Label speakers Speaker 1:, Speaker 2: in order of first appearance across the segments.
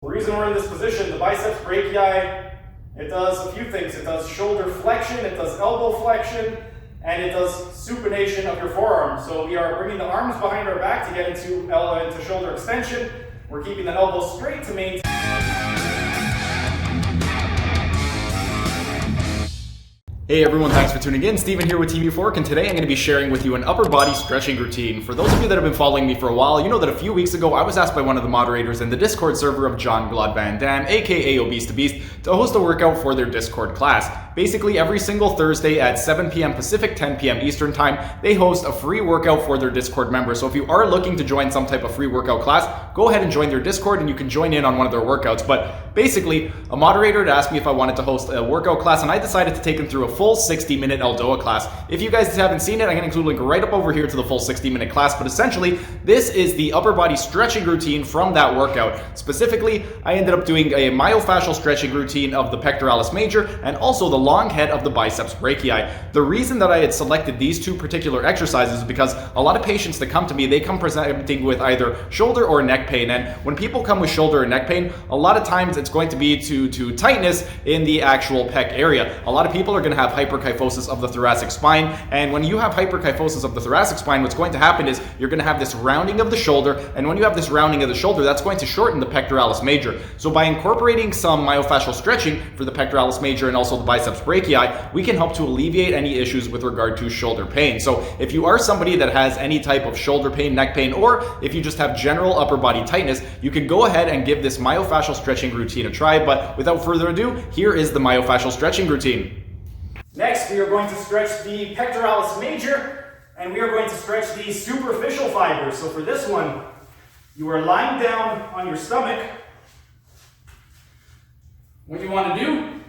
Speaker 1: The reason we're in this position, the biceps brachii, it does a few things. It does shoulder flexion, it does elbow flexion, and it does supination of your forearm. So we are bringing the arms behind our back to get into shoulder extension. We're keeping the elbow straight to maintain.
Speaker 2: Hey everyone, thanks for tuning in. Steven here with TV Fork, and today I'm going to be sharing with you an upper body stretching routine. For those of you that have been following me for a while, you know that a few weeks ago I was asked by one of the moderators in the Discord server of John Glad Van Dam, aka ObesetoBeast, to host a workout for their Discord class. Basically, every single Thursday at 7 p.m. Pacific, 10 p.m. Eastern Time, they host a free workout for their Discord members. So if you are looking to join some type of free workout class, go ahead and join their Discord and you can join in on one of their workouts. But basically, a moderator had asked me if I wanted to host a workout class, and I decided to take them through a full 60-minute Eldoa class. If you guys haven't seen it, I'm going to include a link right up over here to the full 60-minute class. But essentially, this is the upper body stretching routine from that workout. Specifically, I ended up doing a myofascial stretching routine of the pectoralis major and also the long head of the biceps brachii. The reason that I had selected these two particular exercises is because a lot of patients that come to me, they come presenting with either shoulder or neck pain. And when people come with shoulder or neck pain, a lot of times it's going to be to tightness in the actual pec area. A lot of people are going to have hyperkyphosis of the thoracic spine, and when you have hyperkyphosis of the thoracic spine, what's going to happen is you're going to have this rounding of the shoulder, and when you have this rounding of the shoulder, that's going to shorten the pectoralis major. So by incorporating some myofascial stretching for the pectoralis major and also the biceps brachii, we can help to alleviate any issues with regard to shoulder pain. So if you are somebody that has any type of shoulder pain, neck pain, or if you just have general upper body tightness, you can go ahead and give this myofascial stretching routine a try. But without further ado, here is the myofascial stretching routine.
Speaker 1: Next, we are going to stretch the pectoralis major, and we are going to stretch the superficial fibers. So for this one, you are lying down on your stomach. What you want to do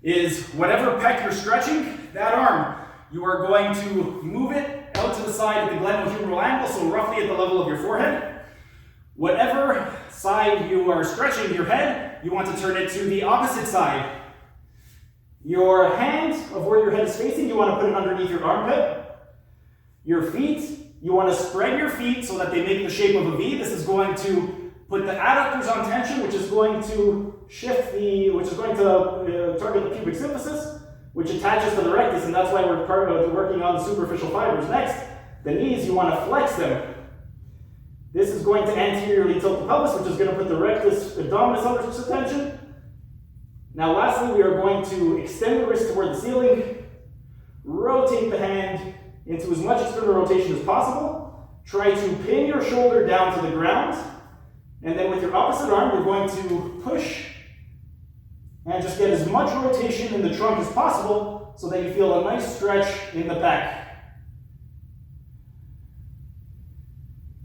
Speaker 1: is whatever pec you're stretching, that arm, you are going to move it out to the side at the glenohumeral angle, so roughly at the level of your forehead. Whatever side you are stretching your head, you want to turn it to the opposite side. Your hand of where your head is facing, you want to put it underneath your armpit. Your feet, you want to spread your feet so that they make the shape of a V. This is going to put the adductors on tension, which is going to target the pubic symphysis, which attaches to the rectus, and that's why we're working on the superficial fibers. Next, the knees, you want to flex them. This is going to anteriorly tilt the pelvis, which is going to put the rectus abdominis under tension. Now lastly, we are going to extend the wrist toward the ceiling, rotate the hand into as much external rotation as possible, try to pin your shoulder down to the ground, and then with your opposite arm, you're going to push and just get as much rotation in the trunk as possible so that you feel a nice stretch in the pec.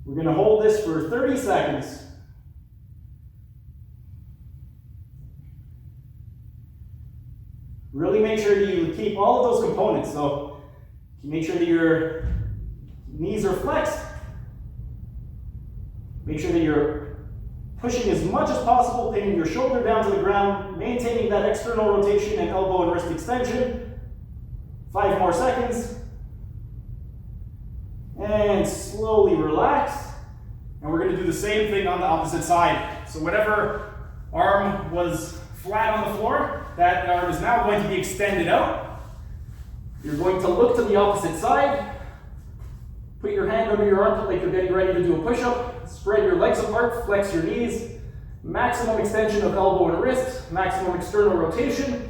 Speaker 1: We're going to hold this for 30 seconds. Really make sure that you keep all of those components. So make sure that your knees are flexed. Make sure that you're pushing as much as possible, pinning your shoulder down to the ground, maintaining that external rotation and elbow and wrist extension. 5 more seconds. And slowly relax. And we're going to do the same thing on the opposite side. So whatever arm was flat on the floor, that arm is now going to be extended out. You're going to look to the opposite side. Put your hand under your armpit like you're getting ready to do a push-up. Spread your legs apart, flex your knees. Maximum extension of elbow and wrist, maximum external rotation.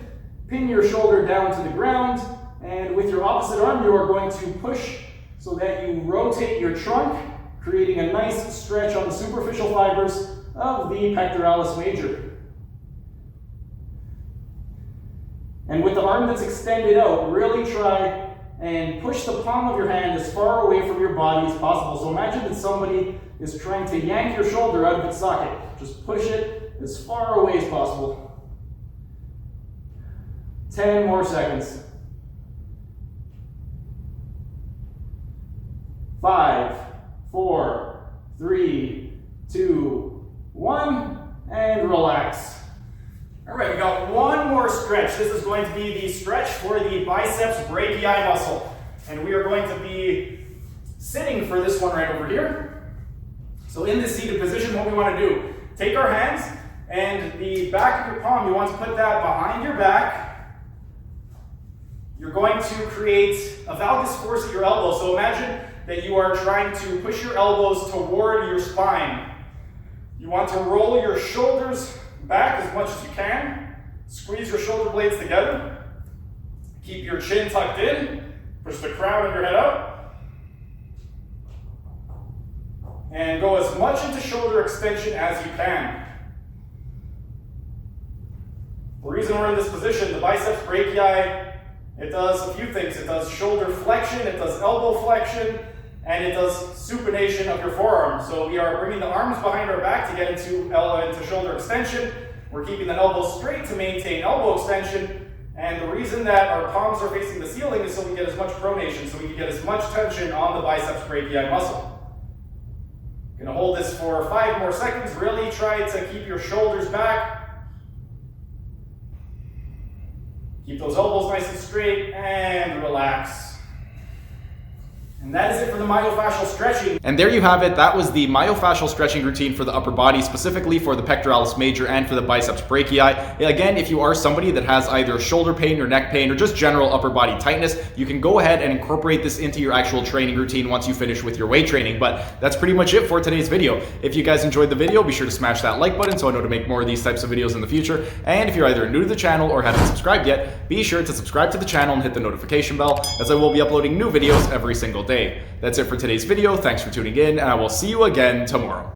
Speaker 1: Pin your shoulder down to the ground. And with your opposite arm, you are going to push so that you rotate your trunk, creating a nice stretch on the superficial fibers of the pectoralis major. And with the arm that's extended out, really try and push the palm of your hand as far away from your body as possible. So imagine that somebody is trying to yank your shoulder out of its socket. Just push it as far away as possible. 10 more seconds. 5, 4, 3, 2, 1, and relax. All right, we got one more stretch. This is going to be the stretch for the biceps brachii muscle. And we are going to be sitting for this one right over here. So in this seated position, what we want to do, take our hands And the back of your palm, you want to put that behind your back. You're going to create a valgus force at your elbow. So imagine that you are trying to push your elbows toward your spine. You want to roll your shoulders back as much as you can. Squeeze your shoulder blades together. Keep your chin tucked in. Push the crown of your head out. And go as much into shoulder extension as you can. The reason we're in this position, the biceps brachii, it does a few things. It does shoulder flexion, it does elbow flexion, and it does supination of your forearm. So we are bringing the arms behind our back to get into shoulder extension. We're keeping the elbows straight to maintain elbow extension. And the reason that our palms are facing the ceiling is so we get as much pronation, so we can get as much tension on the biceps brachii muscle. Gonna hold this for 5 more seconds. Really try to keep your shoulders back. Keep those elbows nice and straight and relax. And that is it for the myofascial stretching.
Speaker 2: And there you have it. That was the myofascial stretching routine for the upper body, specifically for the pectoralis major and for the biceps brachii. Again, if you are somebody that has either shoulder pain or neck pain or just general upper body tightness, you can go ahead and incorporate this into your actual training routine once you finish with your weight training. But that's pretty much it for today's video. If you guys enjoyed the video, be sure to smash that like button so I know to make more of these types of videos in the future. And if you're either new to the channel or haven't subscribed yet, be sure to subscribe to the channel and hit the notification bell, as I will be uploading new videos every single day. That's it for today's video. Thanks for tuning in, and I will see you again tomorrow.